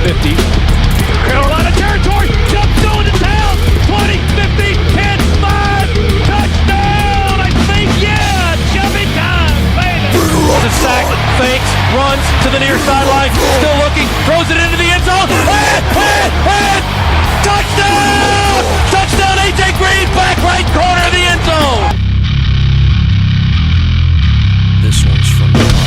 50. Carolina territory, jumps going to town. 20, 50, 10, 5, touchdown! I think, yeah, jumping time, baby. The sack, fakes, runs to the near sideline, still looking, throws it into the end zone. Touchdown! Touchdown, A.J. Green, back right corner of the end zone. This one's from the heart.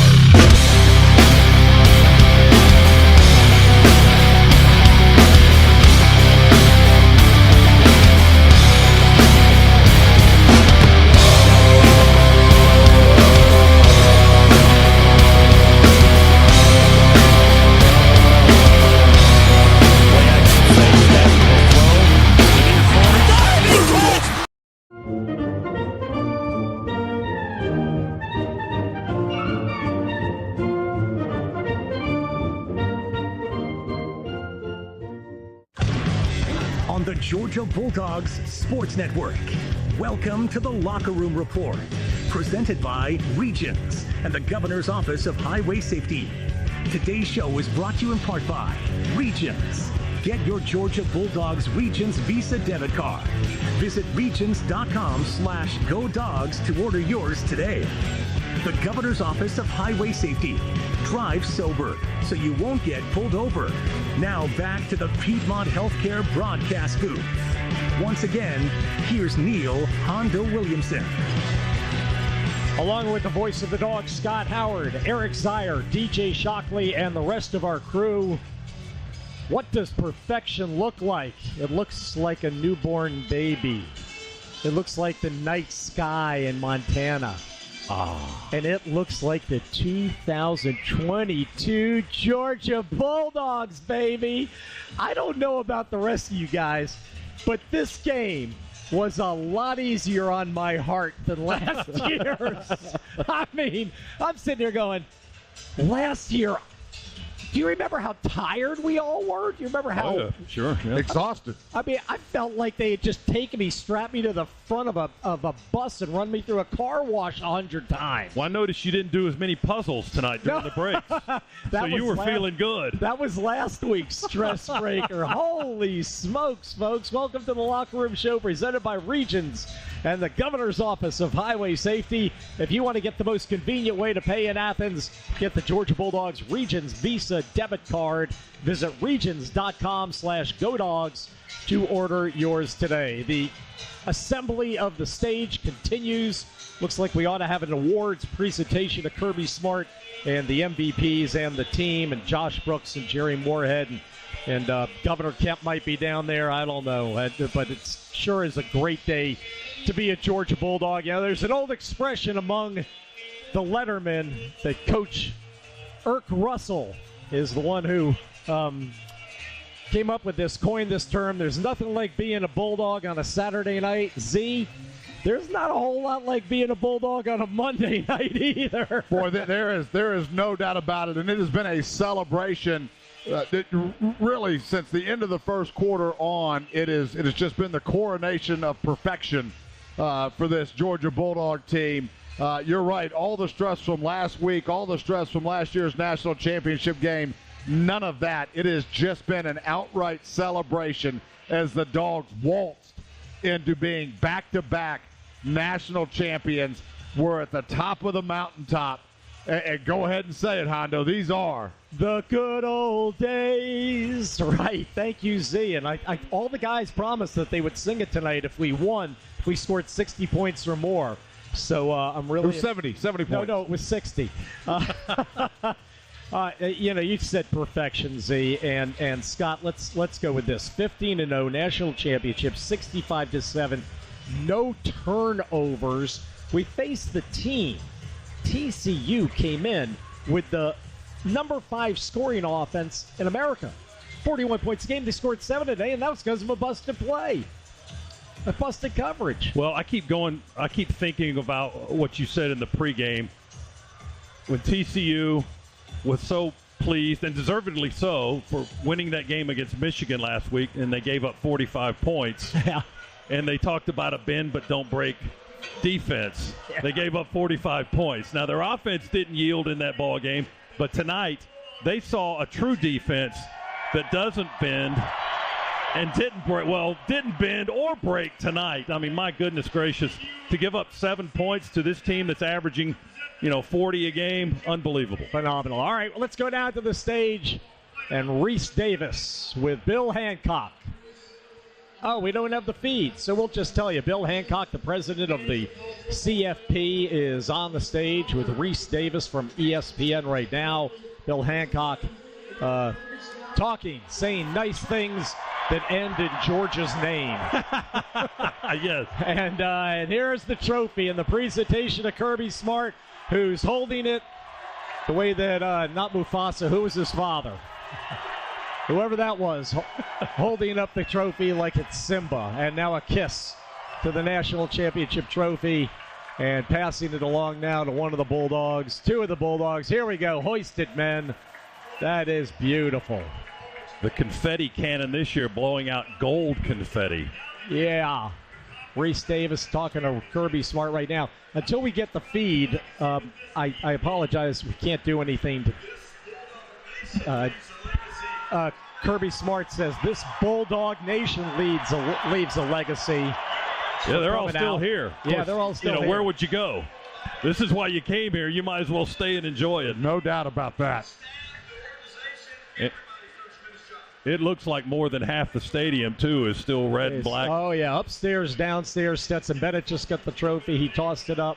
On the Georgia Bulldogs Sports Network. Welcome to the Locker Room Report, presented by Regions and the Governor's Office of Highway Safety. Today's show is brought to you in part by Regions. Get your Georgia Bulldogs Regions Visa debit card. Visit regions.com/GoDogs to order yours today. The Governor's Office of Highway Safety. Drive sober so you won't get pulled over. Now back to the Piedmont Healthcare broadcast booth. Once again, here's Neil Hondo Williamson. Along with the voice of the dog, Scott Howard, Eric Zier, DJ Shockley, and the rest of our crew. What does perfection look like? It looks like a newborn baby. It looks like the night sky in Montana. And it looks like the 2022 Georgia Bulldogs, baby. I don't know about the rest of you guys, but this game was a lot easier on my heart than last year's. I mean, I'm sitting here going, last year, do you remember how tired we all were? Do you remember how? Oh, yeah, sure. Yeah. Exhausted. I mean, I felt like they had just taken me, strapped me to the front of a bus and run me through a car wash 100 times. Well, I noticed you didn't do as many puzzles tonight during the break. So you were feeling good. That was last week's stress breaker. Holy smokes, folks. Welcome to the Locker Room Show presented by Regions and the Governor's Office of Highway Safety. If you want to get the most convenient way to pay in Athens, get the Georgia Bulldogs Regions Visa debit card. Visit regions.com/GoDogs to order yours today. The assembly of the stage continues. Looks like we ought to have an awards presentation to Kirby Smart and the MVPs and the team, and Josh Brooks and Jerry Moorhead, and Governor Kemp might be down there. I don't know, but it sure is a great day to be a Georgia Bulldog. Yeah, there's an old expression among the lettermen that Coach Irk Russell is the one who came up with this, coined this term. There's nothing like being a Bulldog on a Saturday night. Z, there's not a whole lot like being a Bulldog on a Monday night either. Boy, there is no doubt about it, and it has been a celebration that really since the end of the first quarter on. It has just been the coronation of perfection for this Georgia Bulldog team. You're right. All the stress from last week, all the stress from last year's national championship game, none of that. It has just been an outright celebration as the Dogs waltzed into being back-to-back national champions. We're at the top of the mountaintop. And go ahead and say it, Hondo. These are the good old days. Right. Thank you, Z. And I all the guys promised that they would sing it tonight if we won, if we scored 60 points or more. So I'm really... It was 70 points. No, it was 60. You said perfection, Z, and Scott, let's go with this. 15-0 national championship, 65-7, no turnovers. We faced the team. TCU came in with the number 5 scoring offense in America. 41 points a game. They scored 7 today, and that was because of a busted play. A busted coverage. Well, I keep thinking about what you said in the pregame. When TCU was so pleased, and deservedly so, for winning that game against Michigan last week, and they gave up 45 points. Yeah. And they talked about a bend but don't break defense. Yeah. They gave up 45 points. Now, their offense didn't yield in that ball game, but tonight they saw a true defense that doesn't bend and didn't bend or break tonight. I mean, my goodness gracious, to give up 7 points to this team that's averaging, 40 a game, unbelievable. Phenomenal. All right, well, let's go down to the stage and Reese Davis with Bill Hancock. Oh, we don't have the feed, so we'll just tell you. Bill Hancock, the president of the CFP, is on the stage with Reese Davis from ESPN right now. Bill Hancock talking, saying nice things that end in Georgia's name. Yes. And here's the trophy and the presentation of Kirby Smart, who's holding it the way that, not Mufasa, who was his father? Whoever that was, holding up the trophy like it's Simba. And now a kiss to the national championship trophy and passing it along now to one of the Bulldogs, two of the Bulldogs. Here we go, hoist it, men. That is beautiful. The confetti cannon this year blowing out gold confetti. Yeah. Reese Davis talking to Kirby Smart right now. Until we get the feed, I apologize, we can't do anything to Kirby Smart says this Bulldog Nation leaves a legacy. Yeah, they're all still here. Yeah, they're all still here. Where would you go? This is why you came here. You might as well stay and enjoy it. No doubt about that. It looks like more than half the stadium, too, is still red and black. Oh, yeah. Upstairs, downstairs. Stetson Bennett just got the trophy. He tossed it up.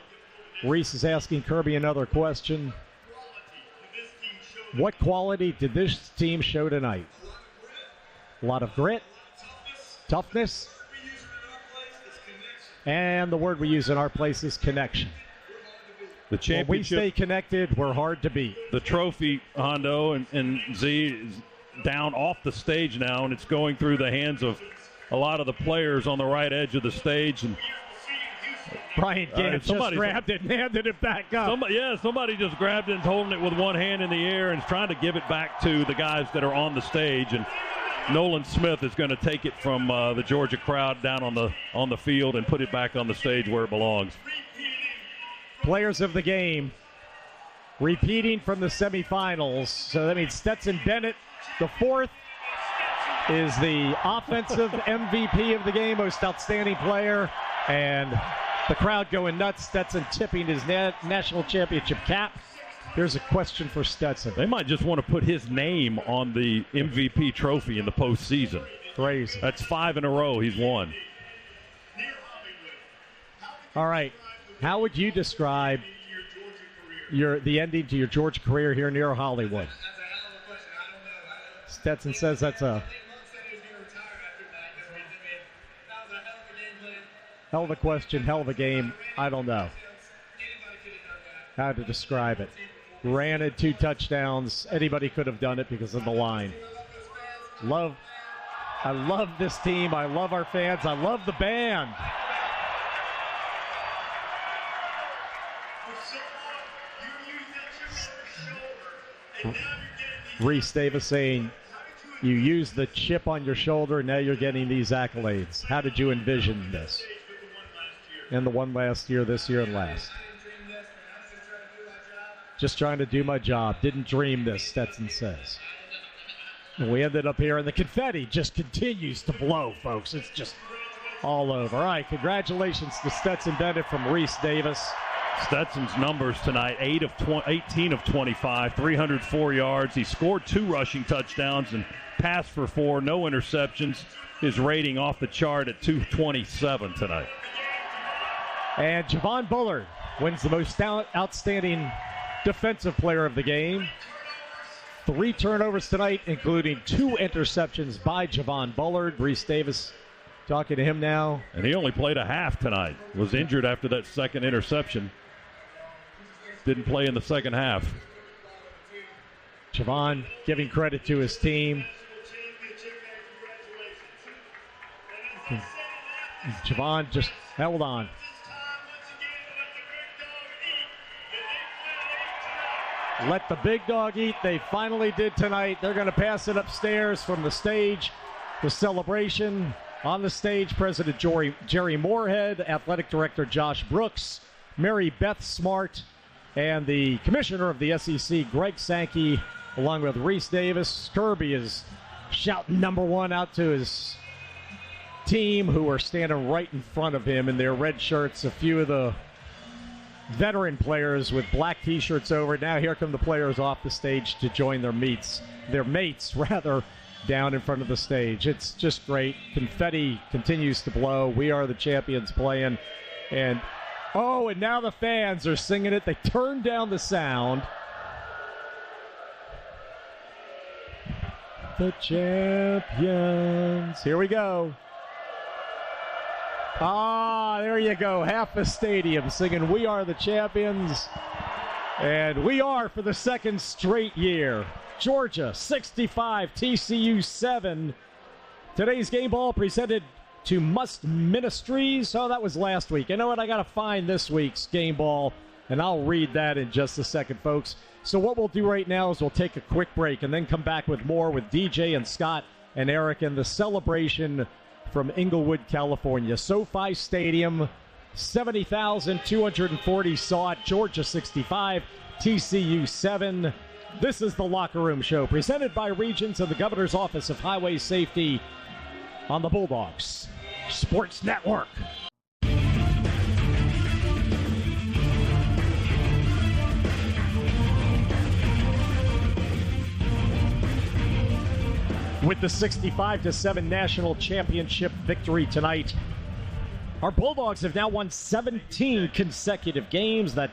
Reese is asking Kirby another question. What quality did this team show tonight? A lot of grit, toughness, and the word we use in our place is connection. The championship. When we stay connected, we're hard to beat. The trophy, Hondo and Z, is down off the stage now, and it's going through the hands of a lot of the players on the right edge of the stage. And Brian Gant just grabbed it and handed it back up. Somebody just grabbed it and holding it with one hand in the air and is trying to give it back to the guys that are on the stage. And Nolan Smith is going to take it from the Georgia crowd down on the field and put it back on the stage where it belongs. Players of the game repeating from the semifinals. So that means Stetson Bennett, the fourth, is the offensive MVP of the game, most outstanding player. And the crowd going nuts. Stetson tipping his national championship cap. Here's a question for Stetson. They might just want to put his name on the MVP trophy in the postseason. Crazy. That's 5 in a row he's won. All right. How would you describe the ending to your Georgia career here near Hollywood? Stetson says that's a hell of a question, hell of a game. I don't know how to describe it. Granted, 2 touchdowns. Anybody could have done it because of the line. I love this team. I love our fans. I love the band. Reese Davis saying, you used the chip on your shoulder, now you're getting these accolades. How did you envision this? And the one last year, this year, and last. Just trying to do my job. Didn't dream this, Stetson says. And we ended up here, and the confetti just continues to blow, folks. It's just all over. All right, congratulations to Stetson Bennett from Reese Davis. Stetson's numbers tonight, 18 of 25, 304 yards. He scored 2 rushing touchdowns and passed for 4, no interceptions. His rating off the chart at 227 tonight. And Javon Bullard wins the most outstanding defensive player of the game. 3 turnovers tonight, including 2 interceptions by Javon Bullard. Reese Davis talking to him now. And he only played a half tonight. Was injured after that second interception. Didn't play in the second half. Javon giving credit to his team. Javon just held on. Let the big dog eat. They finally did tonight. They're going to pass it upstairs from the stage. The celebration on the stage. President Jerry Moorhead, Athletic Director Josh Brooks, Mary Beth Smart, and the Commissioner of the SEC, Greg Sankey, along with Reese Davis. Kirby is shouting number one out to his team, who are standing right in front of him in their red shirts. A few of the veteran players with black T-shirts over. Now here come the players off the stage to join their mates, down in front of the stage. It's just great. Confetti continues to blow. We Are the Champions playing. And now the fans are singing it. They turned down the sound. The champions. Here we go. There you go. Half the stadium singing We Are the Champions. And we are for the second straight year. Georgia 65, TCU 7. Today's game ball presented to Must Ministries. Oh, that was last week. You know what? I got to find this week's game ball, and I'll read that in just a second, folks. So what we'll do right now is we'll take a quick break and then come back with more with DJ and Scott and Eric and the celebration from Inglewood, California. SoFi Stadium, 70,240 saw it. Georgia 65, TCU 7. This is the Locker Room Show, presented by Regions and the Governor's Office of Highway Safety on the Bulldogs Sports Network. With the 65-7 national championship victory tonight, our Bulldogs have now won 17 consecutive games. That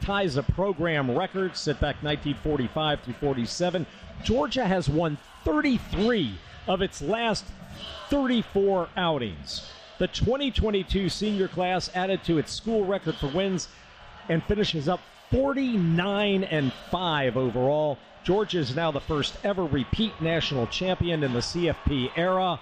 ties a program record, set back 1945 through 47. Georgia has won 33 of its last 34 outings. The 2022 senior class added to its school record for wins and finishes up 49-5 overall. Georgia is now the first ever repeat national champion in the CFP era.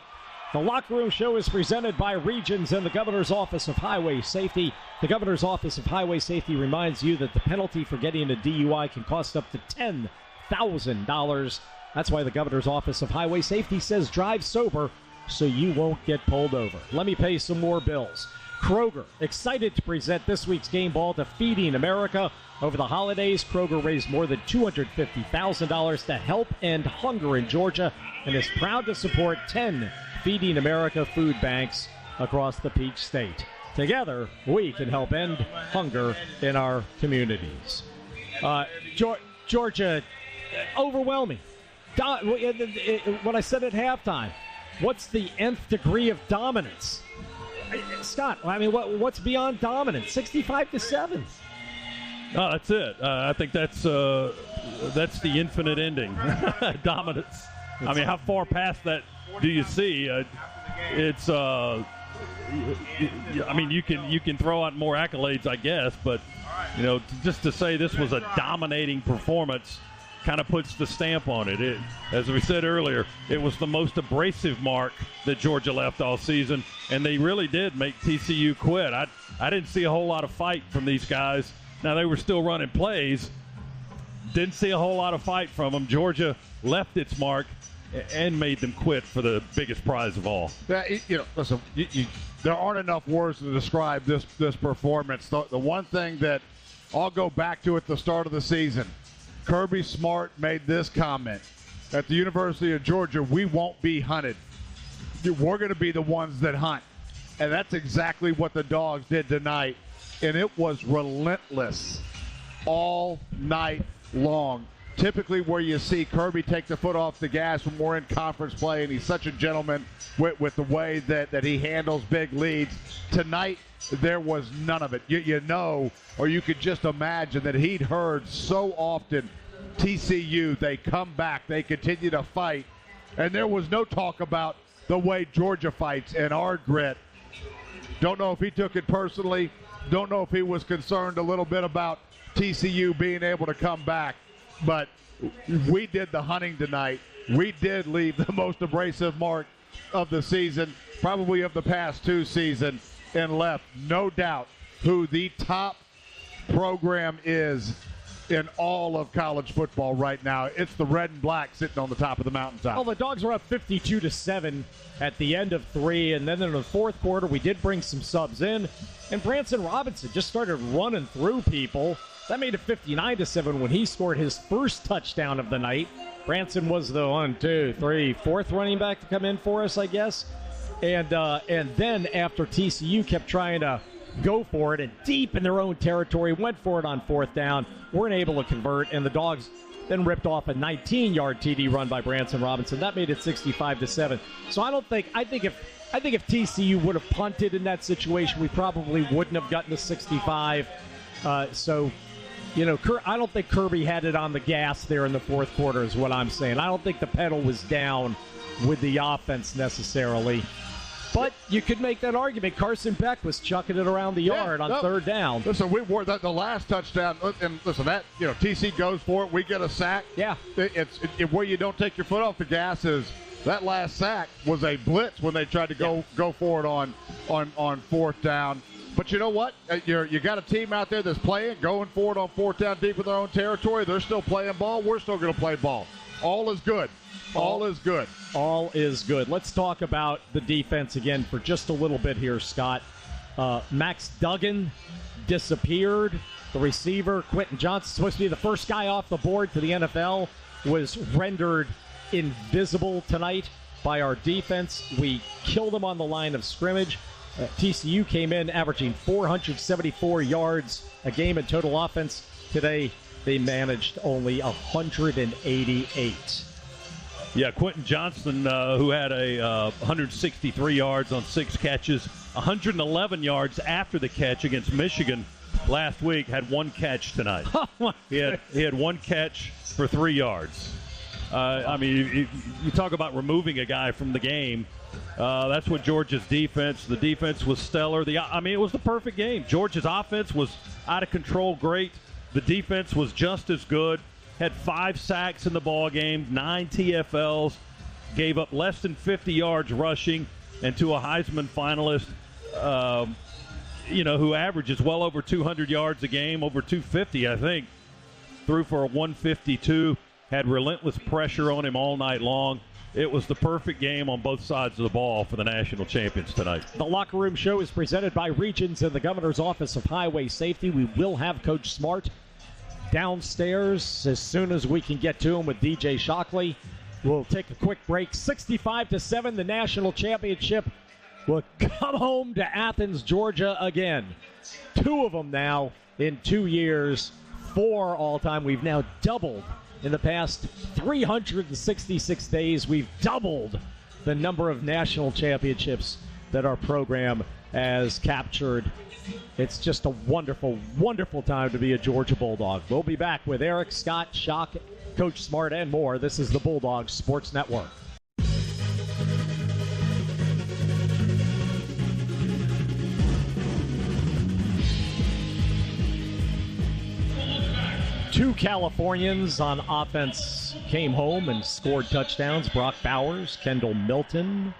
The Locker Room Show is presented by Regions and the Governor's Office of Highway Safety. The Governor's Office of Highway Safety reminds you that the penalty for getting a DUI can cost up to $10,000. That's why the Governor's Office of Highway Safety says drive sober so you won't get pulled over. Let me pay some more bills. Kroger, excited to present this week's game ball to Feeding America. Over the holidays, Kroger raised more than $250,000 to help end hunger in Georgia and is proud to support 10 Feeding America food banks across the Peach State. Together, we can help end hunger in our communities. Georgia, overwhelming. What I said at halftime, what's the nth degree of dominance? Scott, I mean, what's beyond dominance? 65-7. Oh, that's it. I think that's the infinite ending. Dominance. I mean, how far past that do you see? It's. I mean, you can throw out more accolades, I guess, but just to say this was a dominating performance kind of puts the stamp on it. As we said earlier, it was the most abrasive mark that Georgia left all season, and they really did make TCU quit. I didn't see a whole lot of fight from these guys. Now, they were still running plays. Didn't see a whole lot of fight from them. Georgia left its mark and made them quit for the biggest prize of all. Listen, there aren't enough words to describe this performance. The one thing that I'll go back to at the start of the season, Kirby Smart made this comment. At the University of Georgia, we won't be hunted. We're going to be the ones that hunt. And that's exactly what the Dogs did tonight. And it was relentless all night long. Typically where you see Kirby take the foot off the gas when we're in conference play, and he's such a gentleman with the way that he handles big leads. Tonight, there was none of it. Or you could just imagine that he'd heard so often, TCU, they come back, they continue to fight, and there was no talk about the way Georgia fights and our grit. Don't know if he took it personally. Don't know if he was concerned a little bit about TCU being able to come back. But we did the hunting tonight. We did leave the most abrasive mark of the season, probably of the past two seasons, and left no doubt who the top program is in all of college football right now. It's the red and black sitting on the top of the mountaintop. Well, the Dogs were up 52-7 at the end of 3, and then in the fourth quarter, we did bring some subs in, and Branson Robinson just started running through people. That made it 59-7 when he scored his first touchdown of the night. Branson was the 4th running back to come in for us, I guess. And then after TCU kept trying to go for it and deep in their own territory, went for it on 4th down, weren't able to convert, and the Dogs then ripped off a 19-yard TD run by Branson Robinson. That made it 65-7. So I think if TCU would have punted in that situation, we probably wouldn't have gotten to 65. I don't think Kirby had it on the gas there in the fourth quarter is what I'm saying. I don't think the pedal was down with the offense necessarily. But you could make that argument. Carson Beck was chucking it around the yard on 3rd down. Listen, we wore that the last touchdown, and listen, that TC goes for it. We get a sack. Yeah, it's where you don't take your foot off the gas is that last sack was a blitz when they tried to go for it on 4th down. But you know what? You got a team out there that's playing, going for it on 4th down deep in their own territory. They're still playing ball. We're still going to play ball. All is good. All is good. All is good. Let's talk about the defense again for just a little bit here, Scott. Max Duggan disappeared. The receiver, Quentin Johnson, supposed to be the first guy off the board to the NFL, was rendered invisible tonight by our defense. We killed him on the line of scrimmage. TCU came in averaging 474 yards a game in total offense. Today, they managed only 188. Yeah, Quentin Johnson, who had 163 yards on 6 catches, 111 yards after the catch against Michigan last week, had 1 catch tonight. He had 1 catch for 3 yards. You talk about removing a guy from the game. That's what Georgia's defense. The defense was stellar. It was the perfect game. Georgia's offense was out of control, great. The defense was just as good. Had 5 sacks in the ball game, 9 TFLs, gave up less than 50 yards rushing, and to a Heisman finalist, who averages well over 200 yards a game, over 250, I think, threw for a 152, had relentless pressure on him all night long. It was the perfect game on both sides of the ball for the national champions tonight. The Locker Room Show is presented by Regions and the Governor's Office of Highway Safety. We will have Coach Smart downstairs as soon as we can get to him with DJ Shockley. We'll take a quick break. 65-7, the national championship will come home to Athens, Georgia again. 2 of them now in 2 years, 4 all-time. We've now doubled in the past 366 days. We've doubled the number of national championships that our program has captured. It's just a wonderful, wonderful time to be a Georgia Bulldog. We'll be back with Eric, Scott, Shock, Coach Smart, and more. This is the Bulldogs Sports Network. Two Californians on offense came home and scored touchdowns. Brock Bowers, Kendall Milton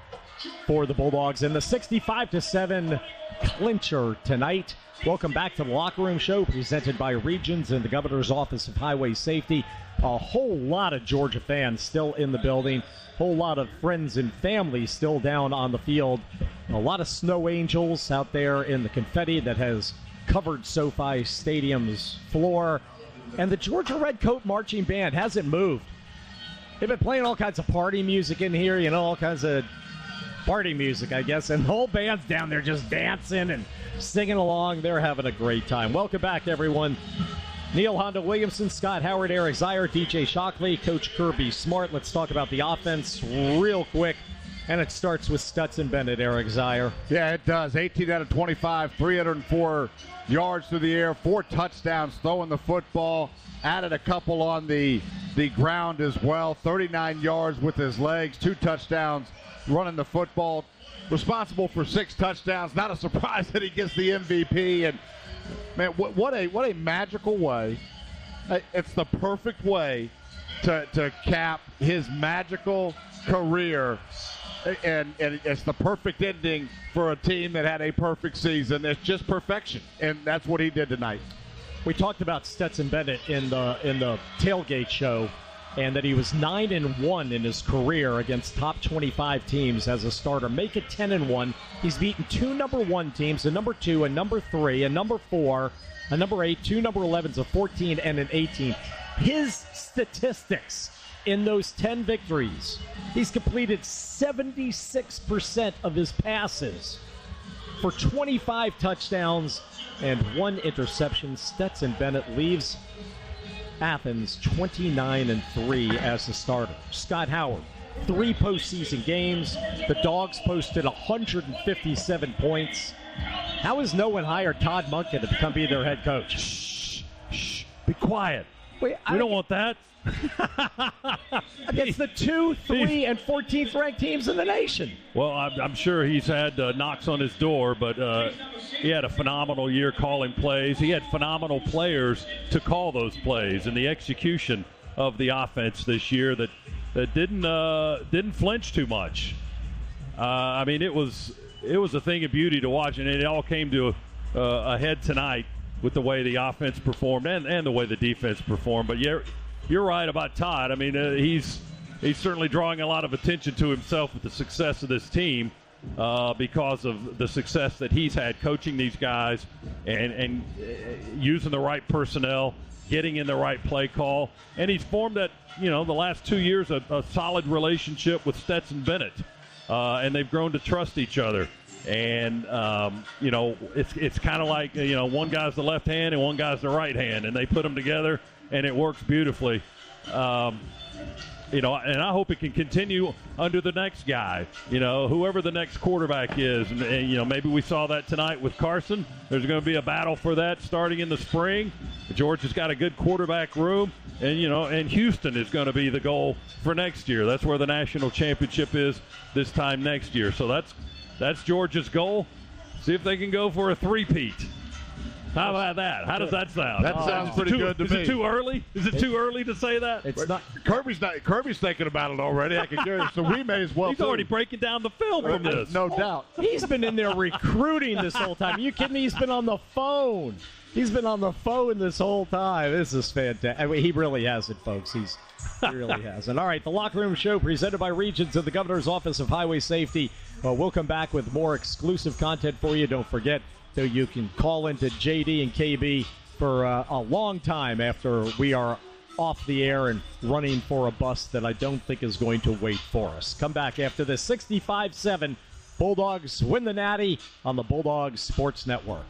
for the Bulldogs in the 65-7 clincher tonight. Welcome back to the Locker Room Show, presented by Regions and the Governor's Office of Highway Safety. A whole lot of Georgia fans still in the building. Whole lot of friends and family still down on the field. A lot of snow angels out there in the confetti that has covered SoFi Stadium's floor. And the Georgia Redcoat Marching Band hasn't moved. They've been playing all kinds of party music in here, all kinds of party music, I guess. And the whole band's down there just dancing and singing along. They're having a great time. Welcome back, everyone. Neil Honda Williamson, Scott Howard, Eric Zier, DJ Shockley, Coach Kirby Smart. Let's talk about the offense real quick. And it starts with Stetson Bennett, Eric Zier. Yeah, it does. 18 out of 25, 304 yards through the air, 4 touchdowns throwing the football, added a couple on the ground as well, 39 yards with his legs, 2 touchdowns running the football, responsible for 6 touchdowns. Not a surprise that he gets the MVP. And man, what a magical way. It's the perfect way to cap his magical career. And it's the perfect ending for a team that had a perfect season. It's just perfection, and that's what he did tonight. We talked about Stetson Bennett in the tailgate show, and that he was 9-1 in his career against top 25 teams as a starter. Make it 10-1. He's beaten 2 number 1 teams, a number 2, a number 3, a number 4, a number 8, 2 number 11s, a 14, and an 18. His statistics in those 10 victories, he's completed 76% of his passes for 25 touchdowns and 1 interception. Stetson Bennett leaves Athens 29-3 as a starter. Scott Howard, 3 postseason games. The Dogs posted 157 points. How has no one hired Todd Monken to be their head coach? Shh. Be quiet. Wait, we don't want that. Against the 2, 3, and 14th ranked teams in the nation. Well, I'm sure he's had knocks on his door, but he had a phenomenal year calling plays. He had phenomenal players to call those plays, and the execution of the offense this year that didn't flinch too much. I mean, it was a thing of beauty to watch, and it all came to a head tonight with the way the offense performed and the way the defense performed. But you're right about Todd. I mean, he's certainly drawing a lot of attention to himself with the success of this team because of the success that he's had coaching these guys and using the right personnel, getting in the right play call. And he's formed that, the last 2 years, a solid relationship with Stetson Bennett. And they've grown to trust each other. And, it's kind of like, one guy's the left hand and one guy's the right hand, and they put them together, and it works beautifully. And I hope it can continue under the next guy, whoever the next quarterback is. And maybe we saw that tonight with Carson. There's going to be a battle for that starting in the spring. Georgia's got a good quarterback room, and Houston is going to be the goal for next year. That's where the national championship is this time next year. So that's Georgia's goal. See if they can go for a three-peat. How about that? How does that sound? That sounds pretty good to me. Is it too early? Is it too early to say that? It's not. Kirby's thinking about it already. I can guarantee you. So we may as well. He's already breaking down the film from this. No doubt. He's been in there recruiting this whole time. Are you kidding me? He's been on the phone. He's been on the phone this whole time. This is fantastic. I mean, he really has it, folks. He really has it. All right, the Locker Room Show presented by Regions of the Governor's Office of Highway Safety. We'll come back with more exclusive content for you. Don't forget that you can call into JD and KB for a long time after we are off the air and running for a bus that I don't think is going to wait for us. Come back after this. 65-7. Bulldogs win the Natty on the Bulldogs Sports Network.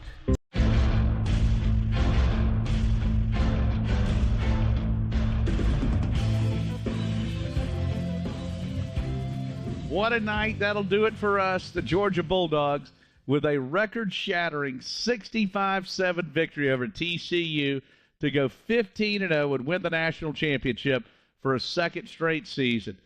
What a night. That'll do it for us, the Georgia Bulldogs, with a record-shattering 65-7 victory over TCU to go 15-0 and win the national championship for a second straight season.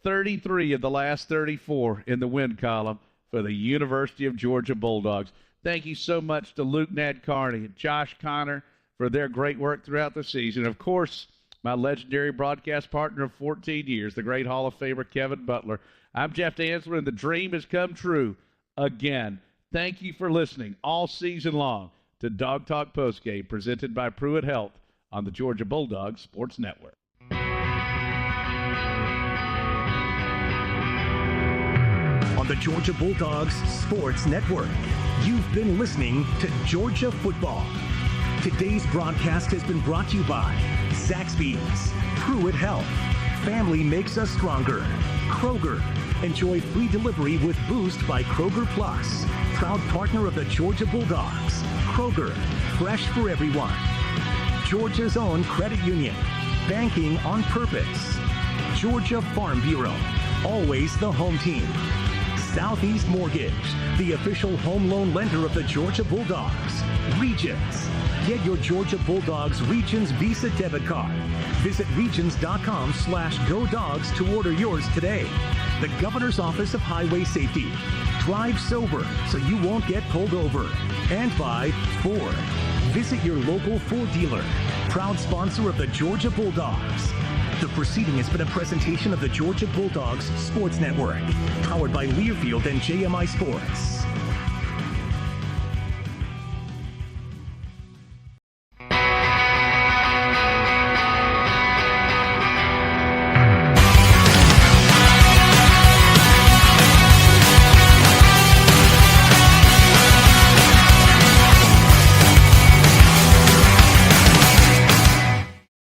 33 of the last 34 in the win column for the University of Georgia Bulldogs. Thank you so much to Luke Nadkarni and Josh Connor for their great work throughout the season. Of course, my legendary broadcast partner of 14 years, the great Hall of Famer Kevin Butler. I'm Jeff Dantzler, and the dream has come true again. Thank you for listening all season long to Dog Talk Postgame, presented by Pruitt Health on the Georgia Bulldogs Sports Network. On the Georgia Bulldogs Sports Network, you've been listening to Georgia Football. Today's broadcast has been brought to you by Zaxby's, Pruitt Health, Family Makes Us Stronger, Kroger. Enjoy free delivery with Boost by Kroger Plus. Proud partner of the Georgia Bulldogs. Kroger, fresh for everyone. Georgia's own credit union. Banking on purpose. Georgia Farm Bureau. Always the home team. Southeast Mortgage, the official home loan lender of the Georgia Bulldogs. Regions. Get your Georgia Bulldogs Regions Visa debit card. Visit regions.com/GoDogs to order yours today. The Governor's Office of Highway Safety. Drive sober so you won't get pulled over. And by Ford. Visit your local Ford dealer. Proud sponsor of the Georgia Bulldogs. The proceeding has been a presentation of the Georgia Bulldogs Sports Network. Powered by Learfield and JMI Sports.